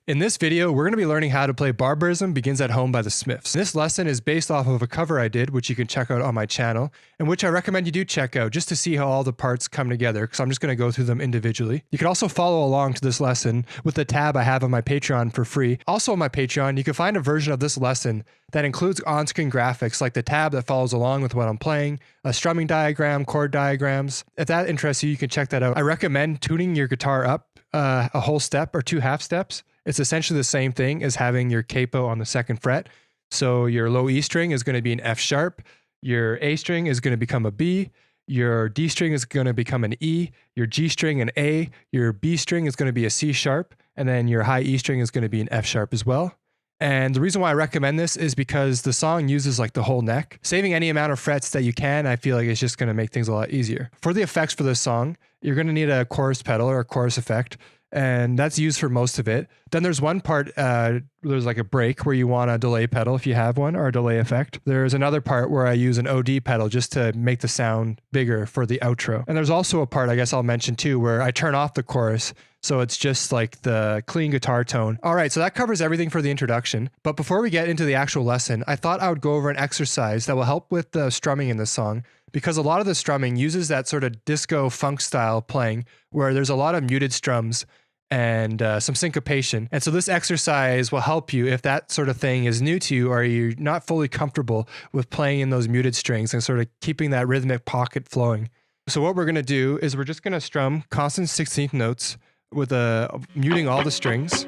In this video, we're going to be learning how to play Barbarism Begins at Home by the Smiths. This lesson is based off of a cover I did, which you can check out on my channel, and which I recommend you do check out just to see how all the parts come together, because I'm just going to go through them individually. You can also follow along to this lesson with the tab I have on my Patreon for free. Also on my Patreon, you can find a version of this lesson that includes on-screen graphics like the tab that follows along with what I'm playing, a strumming diagram, chord diagrams. If that interests you, you can check that out. I recommend tuning your guitar up a whole step or 2 half steps. It's essentially the same thing as having your capo on the 2nd fret. So your low E string is going to be an F sharp, your A string is going to become a B, your D string is going to become an E, your G string an A, your B string is going to be a C sharp, and then your high E string is going to be an F sharp as well. And the reason why I recommend this is because the song uses like the whole neck. Saving any amount of frets that you can, I feel like it's just going to make things a lot easier. For the effects for this song, you're going to need a chorus pedal or a chorus effect, and that's used for most of it. Then there's one part, there's like a break where you want a delay pedal if you have one, or a delay effect. There's another part where I use an OD pedal just to make the sound bigger for the outro. And there's also a part I guess I'll mention too where I turn off the chorus, so it's just like the clean guitar tone. All right, so that covers everything for the introduction. But before we get into the actual lesson, I thought I would go over an exercise that will help with the strumming in this song, because a lot of the strumming uses that sort of disco funk style playing where there's a lot of muted strums and some syncopation. And so this exercise will help you if that sort of thing is new to you, or you're not fully comfortable with playing in those muted strings and sort of keeping that rhythmic pocket flowing. So what we're going to do is we're just going to strum constant 16th notes with muting all the strings.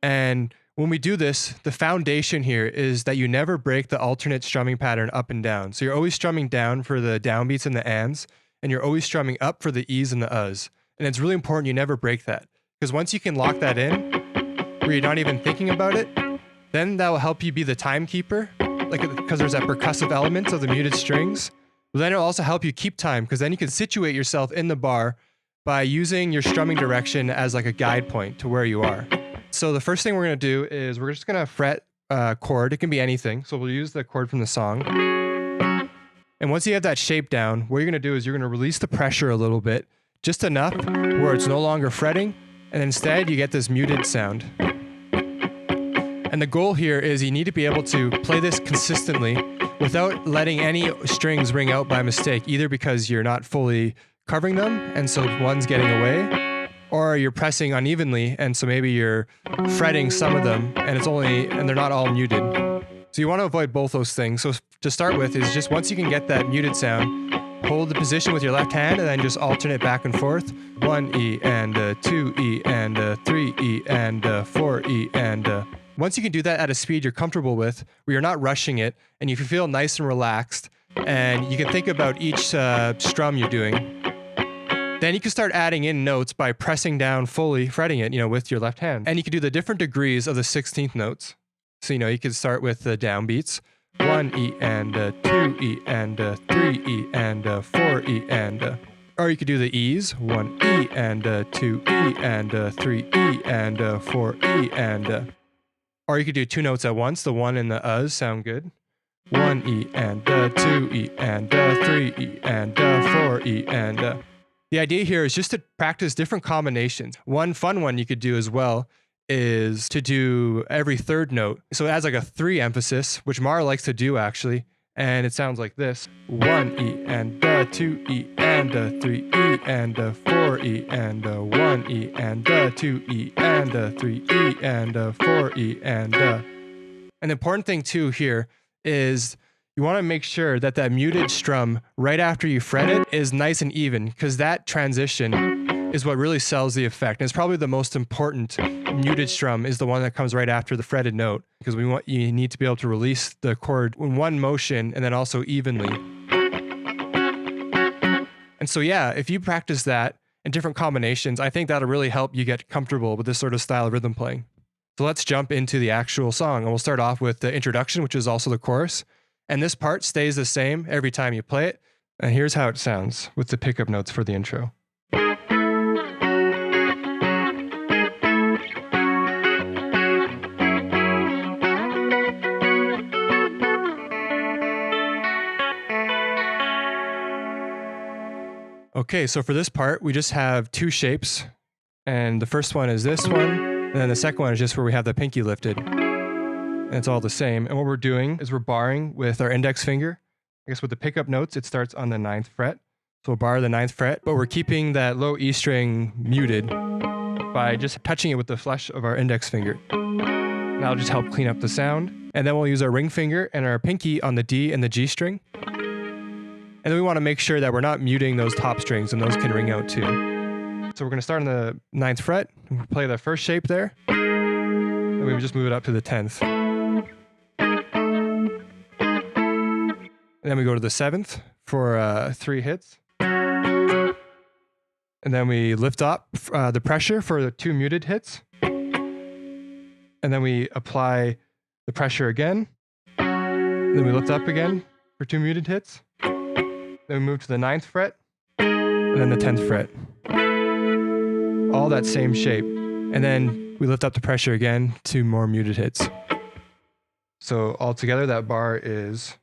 And when we do this, the foundation here is that you never break the alternate strumming pattern up and down. So you're always strumming down for the downbeats and the ands, and you're always strumming up for the E's and the U's. And it's really important you never break that, because once you can lock that in, where you're not even thinking about it, then that will help you be the timekeeper, like because there's that percussive element of the muted strings. But then it'll also help you keep time, because then you can situate yourself in the bar by using your strumming direction as like a guide point to where you are. So the first thing we're going to do is we're just going to fret a chord. It can be anything. So we'll use the chord from the song. And once you have that shape down, what you're going to do is you're going to release the pressure a little bit, just enough where it's no longer fretting, and instead you get this muted sound. And the goal here is you need to be able to play this consistently without letting any strings ring out by mistake, either because you're not fully covering them and so one's getting away, or you're pressing unevenly and so maybe you're fretting some of them and they're not all muted. So you want to avoid both those things. So to start with is just once you can get that muted sound, hold the position with your left hand and then just alternate back and forth. 1 E and 2 E and 3 E and 4 E and once you can do that at a speed you're comfortable with, where you're not rushing it, and you feel nice and relaxed, and you can think about each strum you're doing, then you can start adding in notes by pressing down fully, fretting it, with your left hand. And you can do the different degrees of the 16th notes. So, you can start with the downbeats. 1 E and 2 E and 3 E and 4 E and... or you could do the E's. 1 E and 2 E and 3 E and 4 E and... or you could do 2 notes at once. The 1 and the U's sound good. 1 E and 2 E and 3 E and 4 E and... The idea here is just to practice different combinations. One fun one you could do as well is to do every 3rd note. So it adds like a 3 emphasis, which Mara likes to do actually. And it sounds like this. 1 E and 2 E and 3 E and 4 E and 1 E and 2 E and 3 E and 4 E and... An important thing too here is you want to make sure that that muted strum right after you fret it is nice and even, because that transition is what really sells the effect. And it's probably the most important muted strum is the one that comes right after the fretted note, because you need to be able to release the chord in one motion and then also evenly. And so yeah, if you practice that in different combinations, I think that'll really help you get comfortable with this sort of style of rhythm playing. So let's jump into the actual song, and we'll start off with the introduction, which is also the chorus. And this part stays the same every time you play it. And here's how it sounds with the pickup notes for the intro. Okay, so for this part, we just have 2 shapes. And the first one is this one, and And then the second one is just where we have the pinky lifted. And it's all the same. And what we're doing is we're barring with our index finger. I guess with the pickup notes, it starts on the 9th fret. So we'll bar the 9th fret, but we're keeping that low E string muted by just touching it with the flesh of our index finger. And that'll just help clean up the sound. And then we'll use our ring finger and our pinky on the D and the G string. And then we want to make sure that we're not muting those top strings, and those can ring out too. So we're going to start on the 9th fret, and play the first shape there, and we just move it up to the 10th. And then we go to the 7th for 3 hits. And then we lift up the pressure for the 2 muted hits. And then we apply the pressure again. Then we lift up again for 2 muted hits. Then we move to the 9th fret. And then the 10th fret. All that same shape. And then we lift up the pressure again, 2 more muted hits. So altogether that bar is...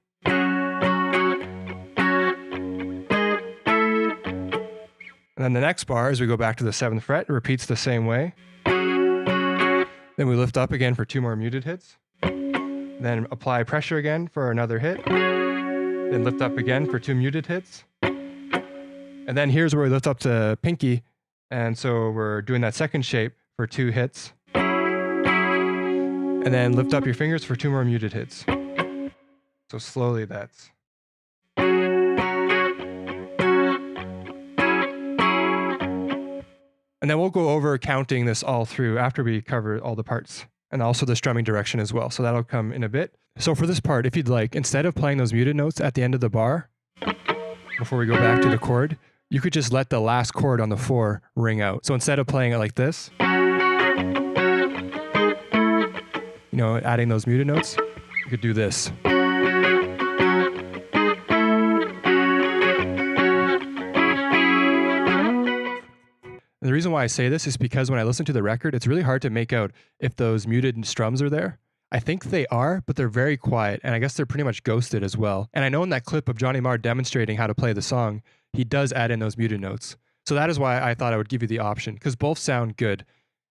And then the next bar, as we go back to the 7th fret, it repeats the same way. Then we lift up again for 2 more muted hits. Then apply pressure again for another hit. Then lift up again for 2 muted hits. And then here's where we lift up the pinky. And so we're doing that second shape for 2 hits. And then lift up your fingers for 2 more muted hits. So slowly that's... And then we'll go over counting this all through after we cover all the parts, and also the strumming direction as well. So that'll come in a bit. So for this part, if you'd like, instead of playing those muted notes at the end of the bar, before we go back to the chord, you could just let the last chord on the 4 ring out. So instead of playing it like this, you know, adding those muted notes, you could do this. And the reason why I say this is because when I listen to the record, it's really hard to make out if those muted strums are there. I think they are, but they're very quiet, and I guess they're pretty much ghosted as well. And I know in that clip of Johnny Marr demonstrating how to play the song, he does add in those muted notes. So that is why I thought I would give you the option, because both sound good.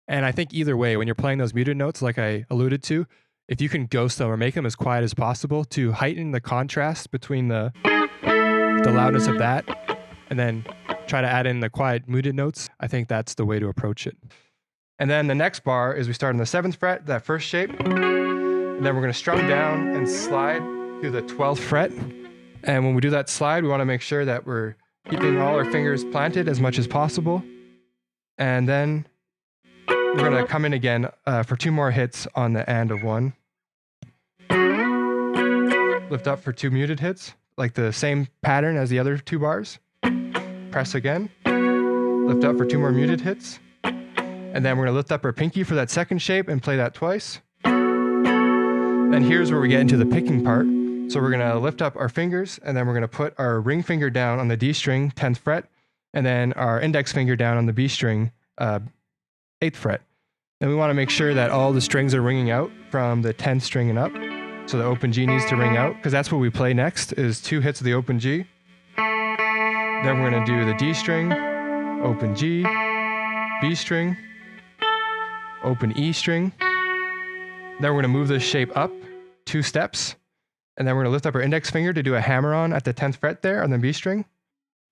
And I think either way, when you're playing those muted notes, like I alluded to, if you can ghost them or make them as quiet as possible to heighten the contrast between the loudness of that and then try to add in the quiet muted notes, I think that's the way to approach it. And then the next bar is we start on the 7th fret, that first shape, and then we're going to strum down and slide to the 12th fret. And when we do that slide, we want to make sure that we're keeping all our fingers planted as much as possible. And then we're going to come in again for 2 more hits on the and of 1. Lift up for 2 muted hits, like the same pattern as the other 2 bars. Press again, lift up for 2 more muted hits, and then we're going to lift up our pinky for that second shape and play that twice. Then here's where we get into the picking part. So we're going to lift up our fingers, and then we're going to put our ring finger down on the D string, 10th fret, and then our index finger down on the B string, 8th fret. And we want to make sure that all the strings are ringing out from the 10th string and up. So the open G needs to ring out, because that's what we play next, is 2 hits of the open G. Then we're going to do the D string, open G, B string, open E string. Then we're going to move this shape up 2 steps. And then we're going to lift up our index finger to do a hammer-on at the 10th fret there on the B string.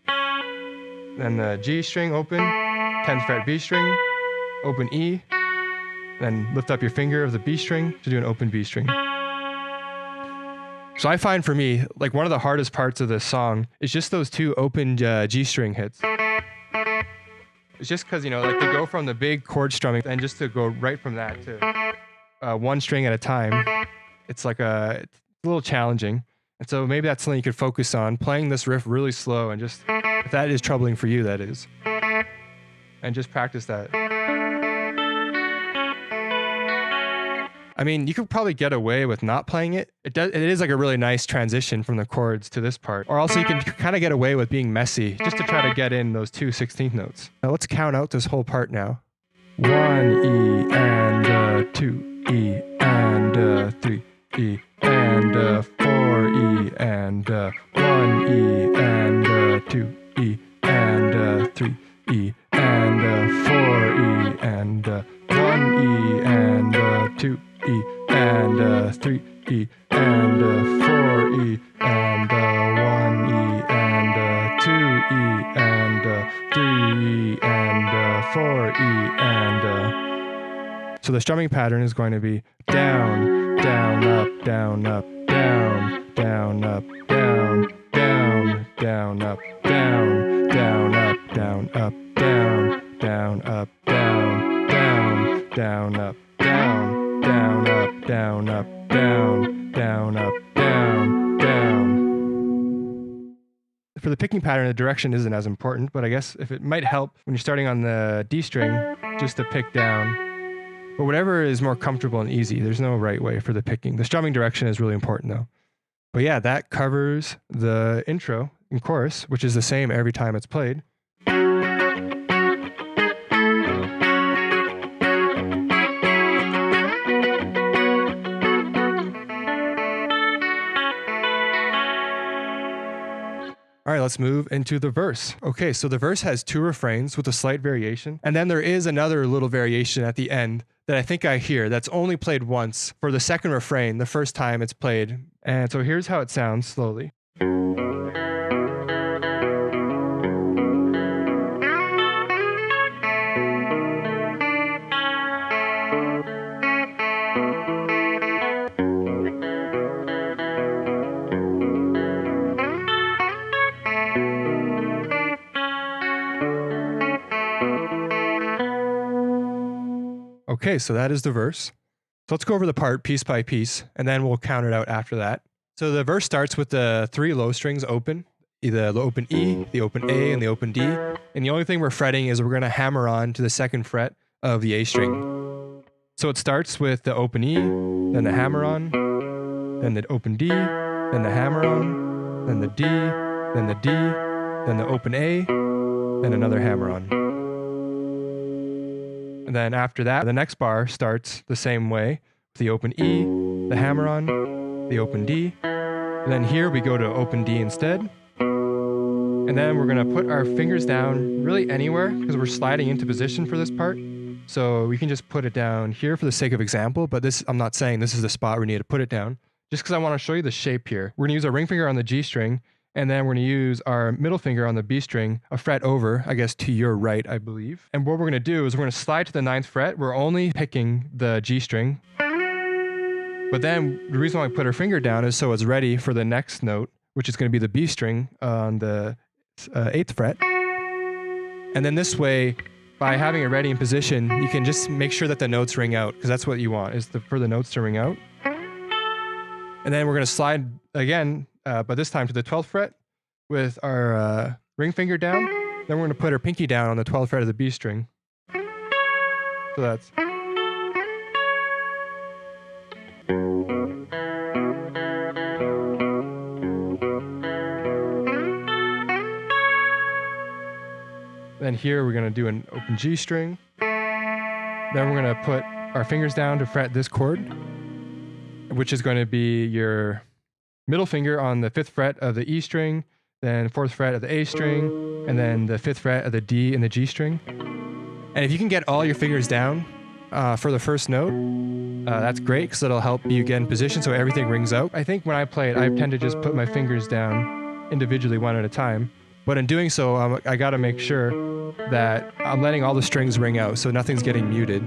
Then the G string open, 10th fret B string, open E. Then lift up your finger of the B string to do an open B string. So I find for me, like one of the hardest parts of this song is just those 2 open G string hits. It's just because, you know, like to go from the big chord strumming and just to go right from that to 1 string at a time, it's like it's a little challenging. And so maybe that's something you could focus on, playing this riff really slow and just, if that is troubling for you, that is. And just practice that. I mean, you could probably get away with not playing it. It is like a really nice transition from the chords to this part. Or also you can kind of get away with being messy just to try to get in those 2 16th notes. Now let's count out this whole part now. 1 E and 2 E and 3 E and 4 E and 1 E and 2 E and 3 E and 4 E and 1 E 2 E and 3 E and 4 E and 1 E and 2 E and 3 E and 4 E and so the strumming pattern is going to be down, down, up, down, up, down, down, up, down, down, down, up, down, down, up, down, up, down, down, up, down, down, down, up, down, down, up, down, up, down, down, up, down, down. For the picking pattern, the direction isn't as important, but I guess if it might help when you're starting on the D string, just to pick down. But whatever is more comfortable and easy, there's no right way for the picking. The strumming direction is really important though. But yeah, that covers the intro and chorus, which is the same every time it's played. All right, let's move into the verse. Okay, so the verse has 2 refrains with a slight variation. And then there is another little variation at the end that I think I hear that's only played once for the second refrain, the first time it's played. And so here's how it sounds slowly. Okay, so that is the verse. So let's go over the part piece by piece, and then we'll count it out after that. So the verse starts with the 3 low strings open, either the open E, the open A, and the open D. And the only thing we're fretting is we're going to hammer on to the 2nd fret of the A string. So it starts with the open E, then the hammer on, then the open D, then the hammer on, then the D, then the D, then the open A, then another hammer on. And then after that, the next bar starts the same way, with the open E, the hammer on, the open D. And then here we go to open D instead. And then we're going to put our fingers down really anywhere because we're sliding into position for this part. So we can just put it down here for the sake of example, but this, I'm not saying this is the spot we need to put it down, just because I want to show you the shape here. We're going to use our ring finger on the G string, and then we're going to use our middle finger on the B string, a fret over, I guess to your right, I believe. And what we're going to do is we're going to slide to the 9th fret. We're only picking the G string. But then the reason why I put our finger down is so it's ready for the next note, which is going to be the B string on the 8th fret. And then this way, by having it ready in position, you can just make sure that the notes ring out, because that's what you want, is for the notes to ring out. And then we're going to slide again, but this time to the 12th fret with our ring finger down. Then we're going to put our pinky down on the 12th fret of the B string. So that's... Then here we're going to do an open G string. Then we're going to put our fingers down to fret this chord, which is going to be your middle finger on the 5th fret of the E string, then 4th fret of the A string, and then the 5th fret of the D and the G string. And if you can get all your fingers down for the first note, that's great because it'll help you get in position so everything rings out. I think when I play it, I tend to just put my fingers down individually one at a time. But in doing so, I got to make sure that I'm letting all the strings ring out so nothing's getting muted.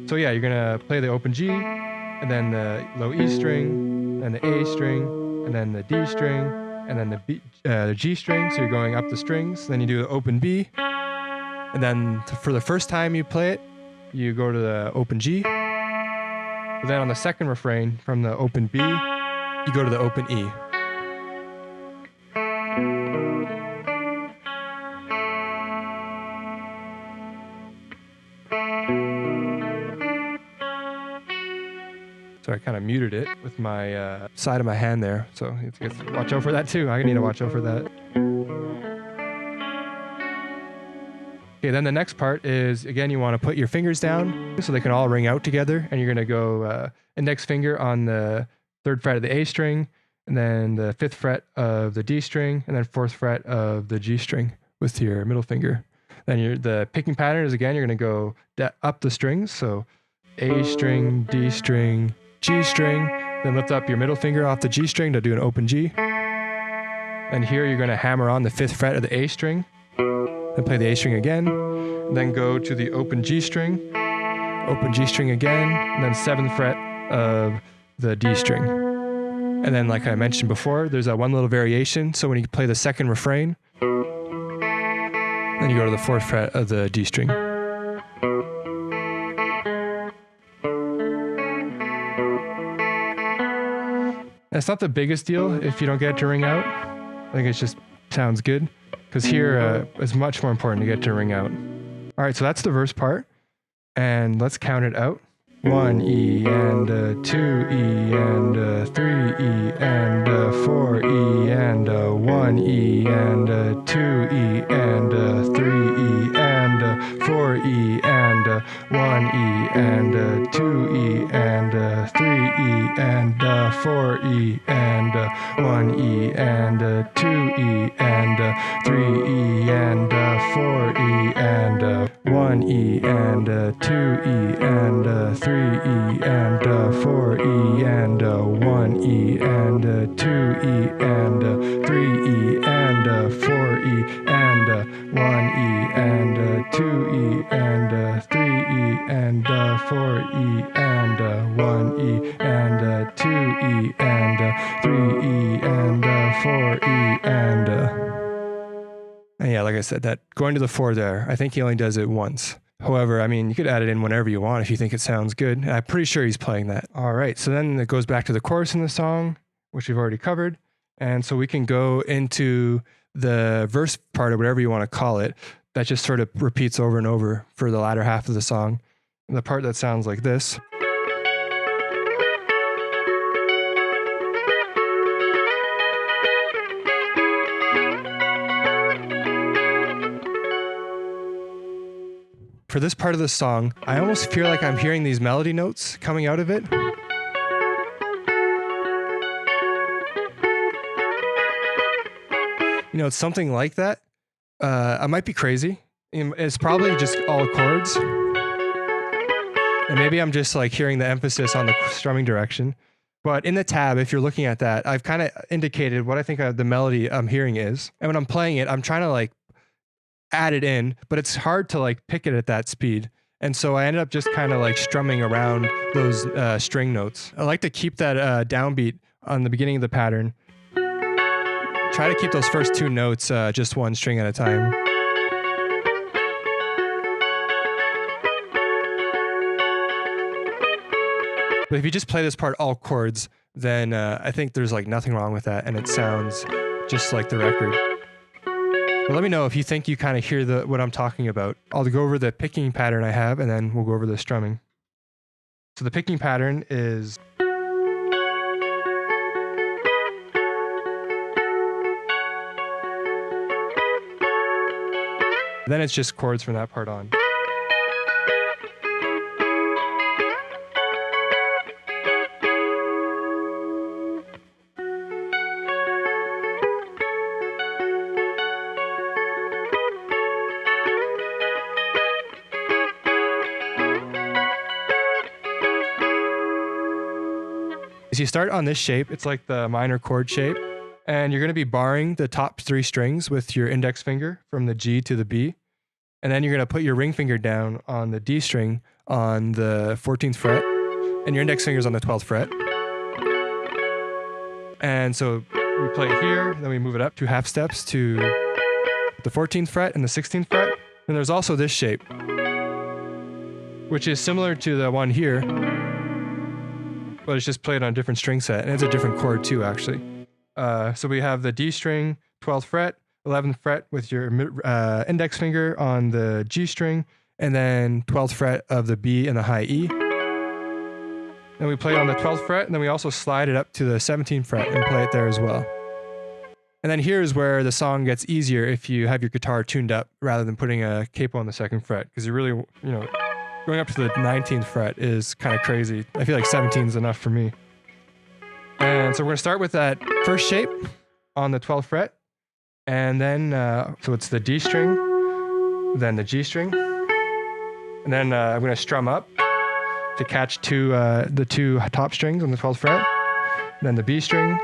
So yeah, you're going to play the open G, and then the low E string, and the A string, and then the D string, and then the G string. So you're going up the strings. Then you do the open B, and then for the first time you play it, you go to the open G. But then on the second refrain from the open B, you go to the open E. So I kind of muted it with my side of my hand there. So you have to watch out for that too. I need to watch out for that. Okay, then the next part is, again, you want to put your fingers down so they can all ring out together. And you're going to go index finger on the 3rd fret of the A string, and then the 5th fret of the D string, and then 4th fret of the G string with your middle finger. Then the picking pattern is, again, you're going to go up the strings. So A string, D string, G string, then lift up your middle finger off the G string to do an open G. And here you're going to hammer on the 5th fret of the A string, then play the A string again, then go to the open G string again, and then 7th fret of the D string. And then like I mentioned before, there's that one little variation, so when you play the second refrain, then you go to the 4th fret of the D string. It's not the biggest deal if you don't get it to ring out. I think it just sounds good, because here it's much more important to get it to ring out. All right, so that's the verse part, and let's count it out. 1 E and 2 E and 3 E and 4 E and 1 E and 2 E and 3 E and 4 E and 1 E and 2 E and 3 E and 4 E and 1 E and 2 E and 3 E and 4 E and 1 E and 2 E and 3 E and 4 E and 1 E and 2 E and 3 E and 4 E and 1 E and 2 E and 3 E and 4 E and 1 E and 2 E and 3 E and 4 E and yeah, like I said, that going to the 4 there, I think he only does it once. However, I mean, you could add it in whenever you want if you think it sounds good. And I'm pretty sure he's playing that. All right, so then it goes back to the chorus in the song, which we've already covered. And so we can go into the verse part, or whatever you want to call it, that just sort of repeats over and over for the latter half of the song. And the part that sounds like this. For this part of the song, I almost feel like I'm hearing these melody notes coming out of it. You know, it's something like that. I might be crazy. It's probably just all chords. And maybe I'm just like hearing the emphasis on the strumming direction. But in the tab, if you're looking at that, I've kind of indicated what I think the melody I'm hearing is. And when I'm playing it, I'm trying to like add it in, but it's hard to like pick it at that speed. And so I ended up just kind of like strumming around those string notes. I like to keep that downbeat on the beginning of the pattern. Try to keep those first 2 notes just one string at a time. But if you just play this part all chords, then I think there's like nothing wrong with that, and it sounds just like the record. But let me know if you think you kind of hear what I'm talking about. I'll go over the picking pattern I have, and then we'll go over the strumming. So the picking pattern is... Then it's just chords from that part on. So you start on this shape, it's like the minor chord shape, and you're going to be barring the top 3 strings with your index finger from the G to the B, and then you're going to put your ring finger down on the D string on the 14th fret, and your index finger's on the 12th fret. And so we play it here, then we move it up 2 half steps to the 14th fret and the 16th fret. And there's also this shape, which is similar to the one here, but it's just played on a different string set, and it's a different chord too, actually. So we have the D string, 12th fret, 11th fret with your index finger on the G string, and then 12th fret of the B and the high E. Then we play it on the 12th fret, and then we also slide it up to the 17th fret and play it there as well. And then here's where the song gets easier if you have your guitar tuned up rather than putting a capo on the 2nd fret, because you really, you know, going up to the 19th fret is kind of crazy. I feel like 17 is enough for me. And so we're going to start with that first shape on the 12th fret. And then, so it's the D string, then the G string. And then I'm going to strum up to catch the two top strings on the 12th fret, then the B string,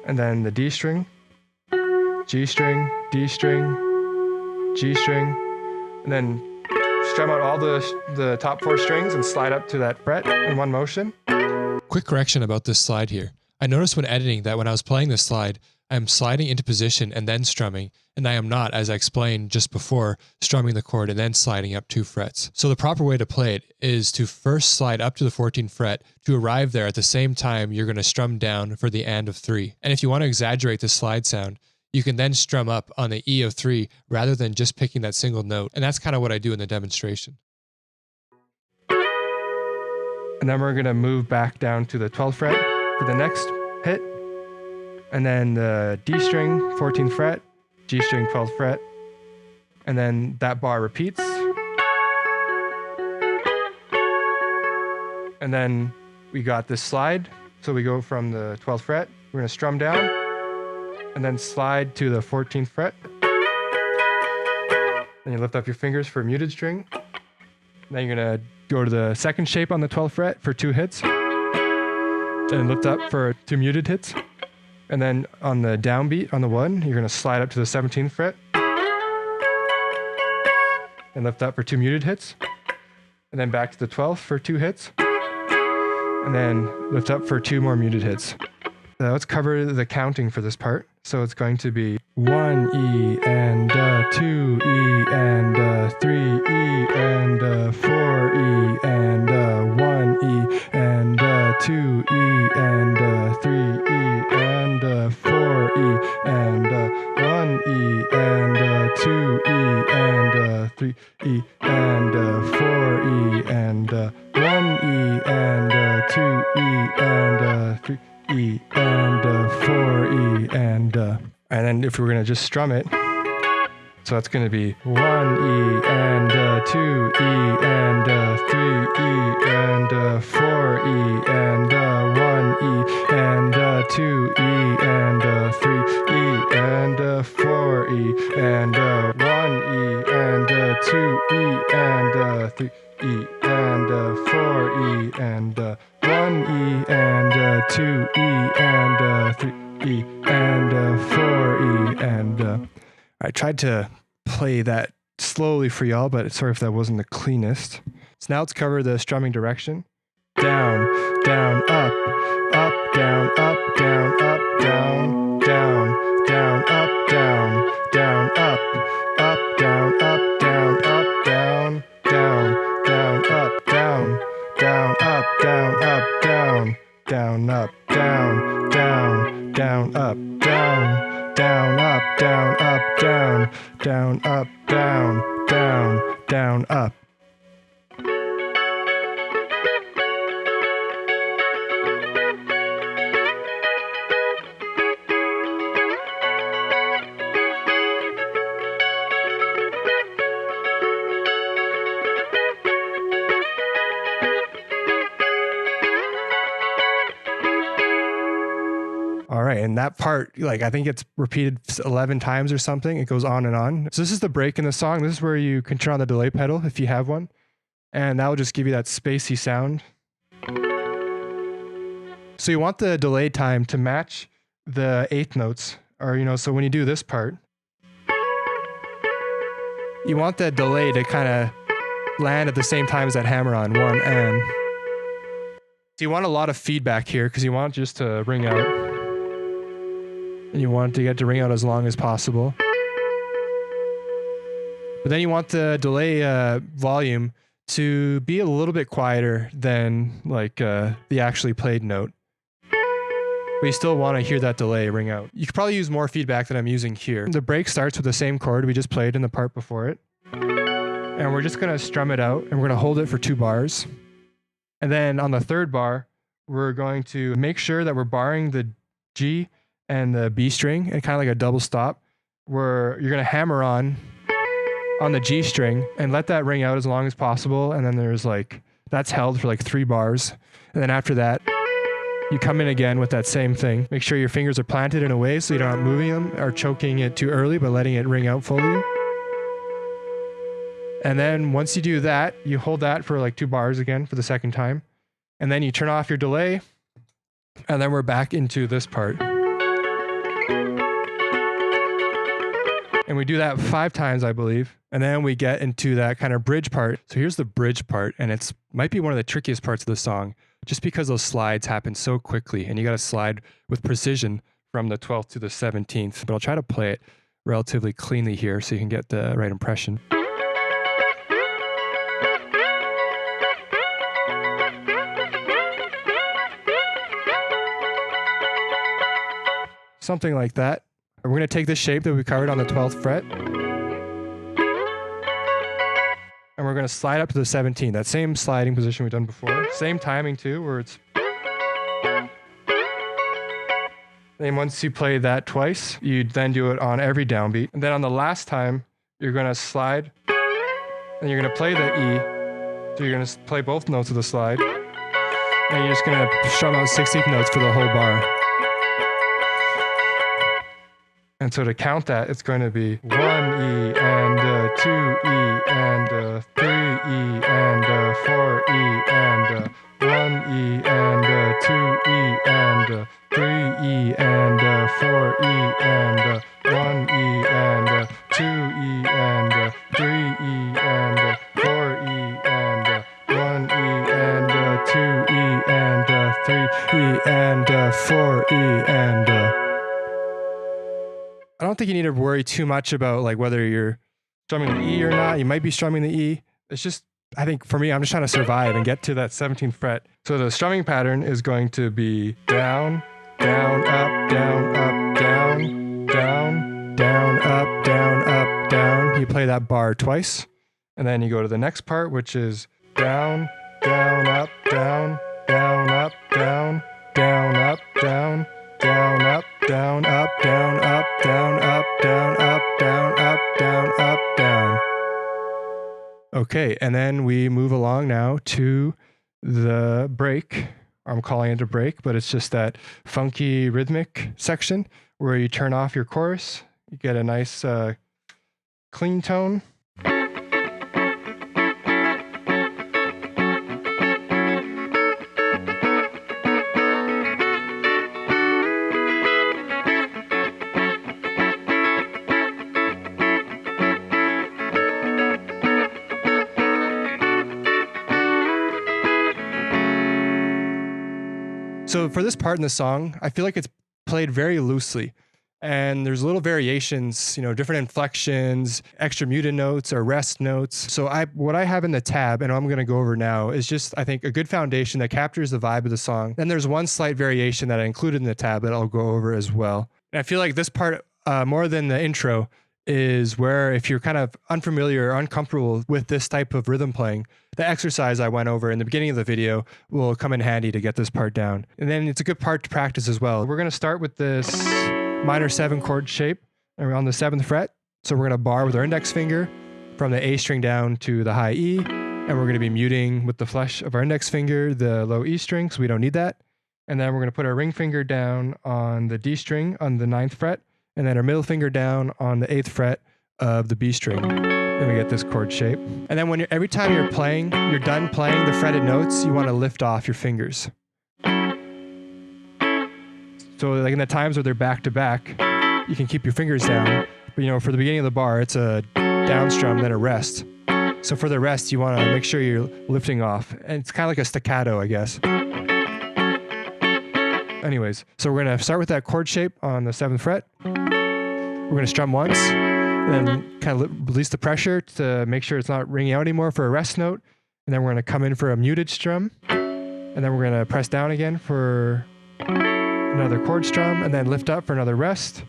and then the D string, G string, D string, G string, and then strum out all the top 4 strings and slide up to that fret in one motion. Quick correction about this slide here. I noticed when editing that when I was playing this slide, I'm sliding into position and then strumming, and I am not, as I explained just before, strumming the chord and then sliding up 2 frets. So the proper way to play it is to first slide up to the 14th fret to arrive there at the same time you're going to strum down for the and of 3. And if you want to exaggerate the slide sound, you can then strum up on the E of 3 rather than just picking that single note. And that's kind of what I do in the demonstration. And then we're going to move back down to the 12th fret for the next hit. And then the D string, 14th fret, G string, 12th fret. And then that bar repeats. And then we got this slide. So we go from the 12th fret, we're going to strum down, and then slide to the 14th fret. Then you lift up your fingers for a muted string. Then you're going to go to the second shape on the 12th fret for 2 hits. Then lift up for 2 muted hits. And then on the downbeat on the 1, you're going to slide up to the 17th fret. And lift up for 2 muted hits. And then back to the 12th for 2 hits. And then lift up for 2 more muted hits. Let's cover the counting for this part. So it's going to be 1 E and 2 E and 3 E and 4 E and 1 E and 2 E and 3 E and 4 E and 1 E and 2 E and 3 E and 4 E and 1 E and 2 E and 3 E and 4 E and then if we're going to just strum it, so that's going to be 1 E and 2 E and 3 E and 4 E and 1 E and 2 E and 3 E and 4 E and 1 E and 2 E and 3 E and 4 E and 1 E and 2 E and 3 E and 4 E and I tried to play that slowly for y'all, but sorry if that wasn't the cleanest. So now let's cover the strumming direction. Down, down, up, up, down, up, down, up, down, down, down, up, down, down, up, up, down, up, down, up, down, down, down, up, down, down, up, down, up, down, down, up, down, down, down, up, down, down, up, down, up, down, down, up, down, down, down, up. All right, and that part, like I think it's repeated 11 times or something. It goes on and on. So this is the break in the song. This is where you can turn on the delay pedal if you have one. And that will just give you that spacey sound. So you want the delay time to match the 8th notes. Or, so when you do this part, you want that delay to kind of land at the same time as that hammer on 1 and. So you want a lot of feedback here because you want just to ring out. And you want to get to ring out as long as possible. But then you want the delay volume to be a little bit quieter than like the actually played note. But you still want to hear that delay ring out. You could probably use more feedback than I'm using here. The break starts with the same chord we just played in the part before it. And we're just going to strum it out and we're going to hold it for 2 bars. And then on the 3rd bar, we're going to make sure that we're barring the G and the B string and kind of like a double stop where you're going to hammer on the G string and let that ring out as long as possible. And then there's that's held for 3 bars. And then after that, you come in again with that same thing. Make sure your fingers are planted in a way so you're not moving them or choking it too early, but letting it ring out fully. And then once you do that, you hold that for like 2 bars again for the second time. And then you turn off your delay. And then we're back into this part. And we do that 5 times, I believe. And then we get into that kind of bridge part. So here's the bridge part, and it's might be one of the trickiest parts of the song, just because those slides happen so quickly, and you got to slide with precision from the 12th to the 17th. But I'll try to play it relatively cleanly here so you can get the right impression. Something like that. We're going to take this shape that we covered on the 12th fret, and we're going to slide up to the 17th. That same sliding position we've done before. Same timing too, where it's... Then once you play that twice, you then do it on every downbeat. And then on the last time, you're going to slide, and you're going to play the E. So you're going to play both notes of the slide, and you're just going to strum out 16th notes for the whole bar. And so to count that, it's going to be 1 E and 2 E and 3 E and 4 E and 1 E and 2 E and 3 E and 4 E and 1 E and 2 E and 3 E and 4 E and 1 E and 2 E and 3 E and 4 E and... I don't think you need to worry too much about like whether you're strumming the E or not. You might be strumming the E. It's just, I think for me, I'm just trying to survive and get to that 17th fret. So the strumming pattern is going to be down, down, up, down, up, down, down, down, up, down, up, down. You play that bar twice, and then you go to the next part, which is down, down, up, down, down, up, down, down, up, down, down, up, down, up, down, up, down, up, down, up, down, up, down, up, down. Okay, and then we move along now to the break. I'm calling it a break, but it's just that funky rhythmic section where you turn off your chorus, you get a nice clean tone. So for this part in the song, I feel like it's played very loosely, and there's little variations, you know, different inflections, extra muted notes or rest notes. So what I have in the tab, and I'm going to go over now, is just, I think, a good foundation that captures the vibe of the song. Then there's one slight variation that I included in the tab that I'll go over as well. And I feel like this part, more than the intro, is where if you're kind of unfamiliar or uncomfortable with this type of rhythm playing, the exercise I went over in the beginning of the video will come in handy to get this part down. And then it's a good part to practice as well. We're going to start with this minor 7 chord shape on the 7th fret. So we're going to bar with our index finger from the A string down to the high E, and we're going to be muting with the flesh of our index finger the low E string, so we don't need that. And then we're going to put our ring finger down on the D string on the 9th fret, and then our middle finger down on the 8th fret of the B string. Then we get this chord shape. And then every time you're done playing the fretted notes, you want to lift off your fingers. So like in the times where they're back to back, you can keep your fingers down. But you know, for the beginning of the bar, it's a down strum, then a rest. So for the rest, you want to make sure you're lifting off. And it's kind of like a staccato, I guess. Anyways, so we're going to start with that chord shape on the 7th fret. We're going to strum once, and then kind of release the pressure to make sure it's not ringing out anymore for a rest note. And then we're going to come in for a muted strum. And then we're going to press down again for another chord strum, and then lift up for another rest.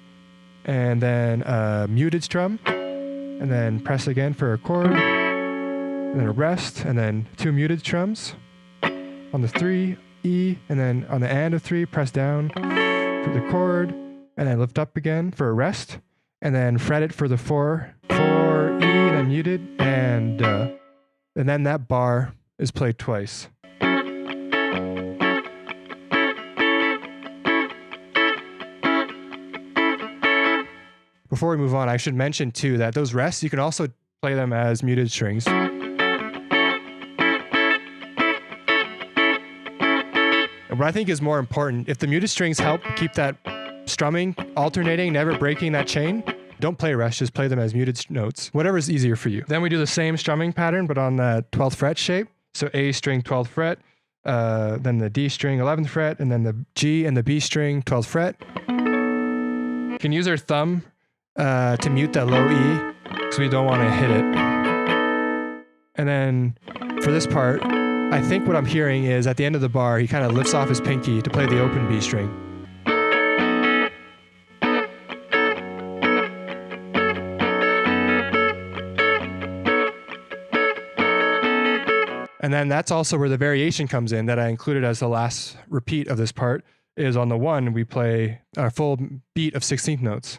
And then a muted strum. And then press again for a chord. And then a rest. And then 2 muted strums on the 3, E, and then on the and of 3, press down for the chord, and then lift up again for a rest, and then fret it for the 4, E, and then muted, and then that bar is played twice. Before we move on, I should mention too that those rests, you can also play them as muted strings. And what I think is more important, if the muted strings help keep that strumming alternating, never breaking that chain, don't play rest, just play them as muted notes. Whatever is easier for you. Then we do the same strumming pattern, but on the 12th fret shape. So A string, 12th fret, then the D string, 11th fret, and then the G and the B string, 12th fret. You can use our thumb to mute that low E, because we don't want to hit it. And then for this part, I think what I'm hearing is at the end of the bar, he kind of lifts off his pinky to play the open B string. And then that's also where the variation comes in that I included as the last repeat of this part, is on the 1, we play our full beat of 16th notes.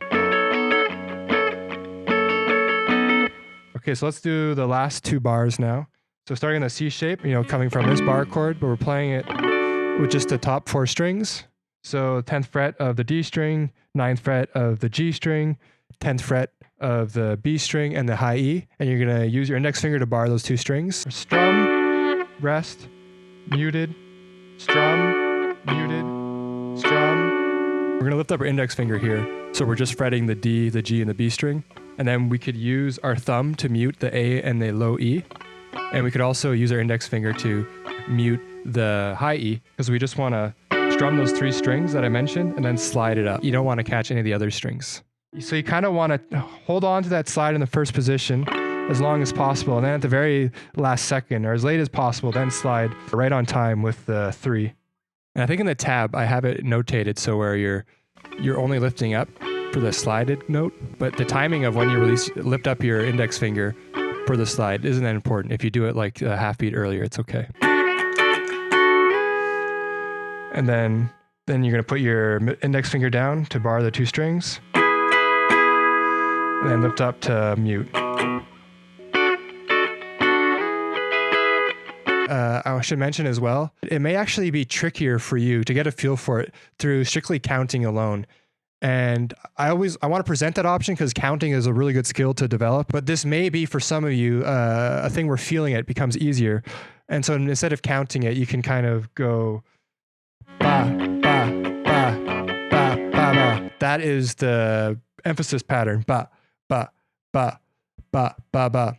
Okay, so let's do the last 2 bars now. So starting in the C shape, coming from this bar chord, but we're playing it with just the top 4 strings. So 10th fret of the D string, 9th fret of the G string, 10th fret of the B string, and the high E. And you're gonna use your index finger to bar those 2 strings. Strum, rest, muted, strum, muted, strum. We're gonna lift up our index finger here. So we're just fretting the D, the G, and the B string. And then we could use our thumb to mute the A and the low E. And we could also use our index finger to mute the high E, because we just want to strum those 3 strings that I mentioned and then slide it up. You don't want to catch any of the other strings. So you kind of want to hold on to that slide in the first position as long as possible. And then at the very last second, or as late as possible, then slide right on time with the 3. And I think in the tab, I have it notated so where you're only lifting up for the slided note, but the timing of when you lift up your index finger for the slide isn't that important. If you do it like a half beat earlier, it's okay. And then you're going to put your index finger down to bar the 2 strings, and then lift up to mute. I should mention as well, it may actually be trickier for you to get a feel for it through strictly counting alone. And I want to present that option because counting is a really good skill to develop, but this may be for some of you a thing where feeling it becomes easier. And so instead of counting it, you can kind of go ba, ba, ba, ba, ba, ba. That is the emphasis pattern. Ba, ba, ba, ba, ba, ba.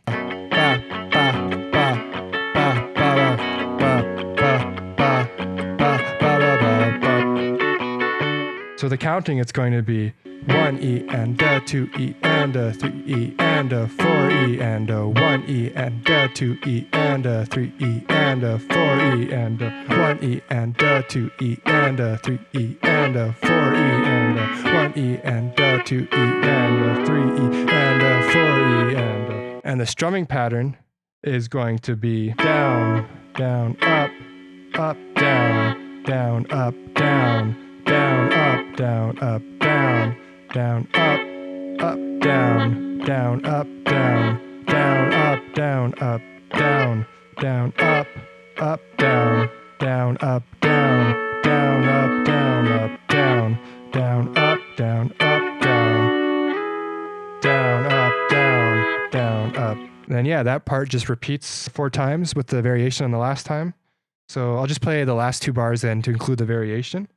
So the counting, it's going to be 1 E and a 2 E and a 3 E and a 4 E and a 1 E and a 2 E and a 3 E and a 4 E and a 1 E and a 2 E and a 3 E and a 4 E and a 1 E and a 2 E and a 3 E and a 4 E and the strumming pattern is going to be down, down, up, up, down, down, up, down, down, up, down, up, down, down, up, down, down, up, down, down, up, down, up, down, down, up, down, down, up, down, down, up, down, up, down, down, up, down, up, down, down, up, down, down, up. Then yeah, that part just repeats 4 times with the variation on the last time. So I'll just play the last 2 bars then to include the variation.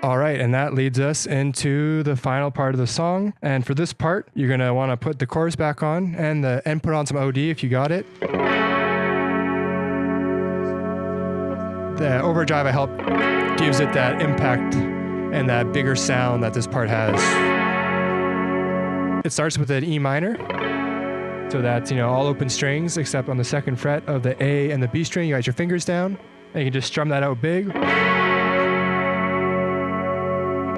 All right, and that leads us into the final part of the song. And for this part, you're going to want to put the chorus back on and put on some OD if you got it. The overdrive I help gives it that impact and that bigger sound that this part has. It starts with an E minor. So that's, all open strings except on the 2nd fret of the A and the B string. You got your fingers down and you can just strum that out big.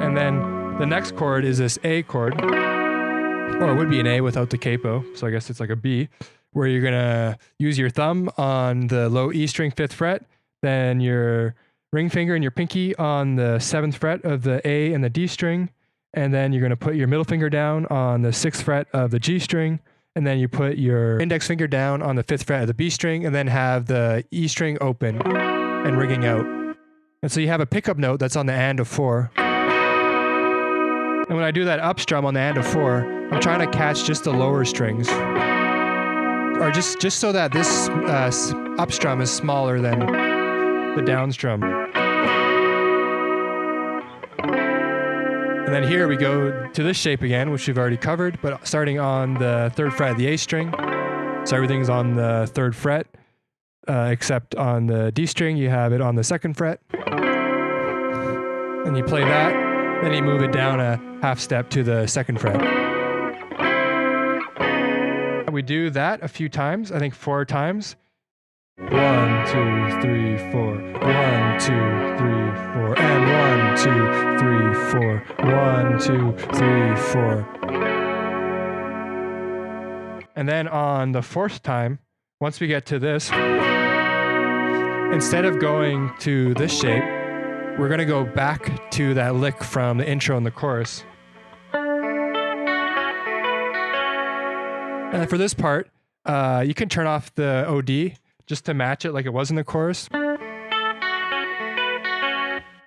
And then the next chord is this A chord, or it would be an A without the capo, so I guess it's like a B, where you're gonna use your thumb on the low E string 5th fret, then your ring finger and your pinky on the 7th fret of the A and the D string, and then you're going to put your middle finger down on the 6th fret of the G string, and then you put your index finger down on the 5th fret of the B string, and then have the E string open and ringing out. And so you have a pickup note that's on the and of 4. And when I do that up strum on the and of 4, I'm trying to catch just the lower strings. Or just so that this up strum is smaller than the down strum. And then here we go to this shape again, which we've already covered, but starting on the 3rd fret of the A string. So everything's on the 3rd fret, except on the D string, you have it on the 2nd fret. And you play that, then you move it down a half step to the 2nd fret. We do that a few times, I think 4 times. 1, 2, 3, 4. 1, 2, 3, 4. And 1, 2, 3, 4. 1, 2, 3, 4. And then on the 4th time, once we get to this, instead of going to this shape, we're going to go back to that lick from the intro and the chorus. And for this part, you can turn off the OD just to match it like it was in the chorus. But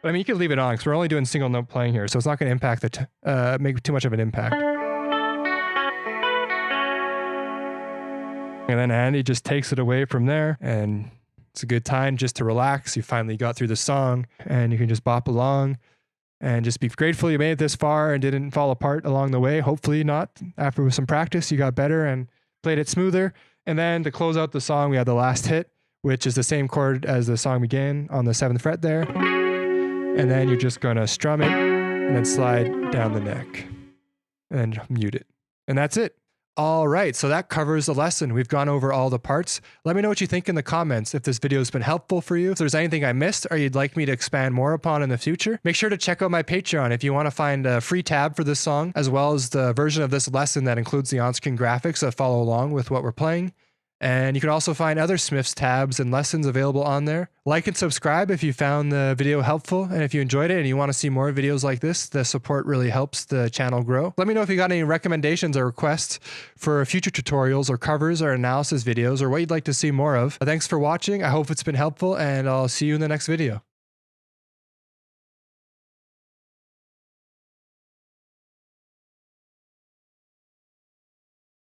I mean, you can leave it on because we're only doing single note playing here, so it's not going to impact make too much of an impact. And then Andy just takes it away from there, and it's a good time just to relax. You finally got through the song, and you can just bop along and just be grateful you made it this far and didn't fall apart along the way. Hopefully not. After some practice, you got better and played it smoother. And then to close out the song, we have the last hit, which is the same chord as the song began on the 7th fret there. And then you're just going to strum it and then slide down the neck and then mute it. And that's it. All right, so that covers the lesson. We've gone over all the parts. Let me know what you think in the comments if this video has been helpful for you. If there's anything I missed or you'd like me to expand more upon in the future, make sure to check out my Patreon if you want to find a free tab for this song, as well as the version of this lesson that includes the on-screen graphics that follow along with what we're playing. And you can also find other Smiths tabs and lessons available on there. Like and subscribe if you found the video helpful, and if you enjoyed it and you want to see more videos like this, the support really helps the channel grow. Let me know if you got any recommendations or requests for future tutorials or covers or analysis videos or what you'd like to see more of. Thanks for watching. I hope it's been helpful, and I'll see you in the next video.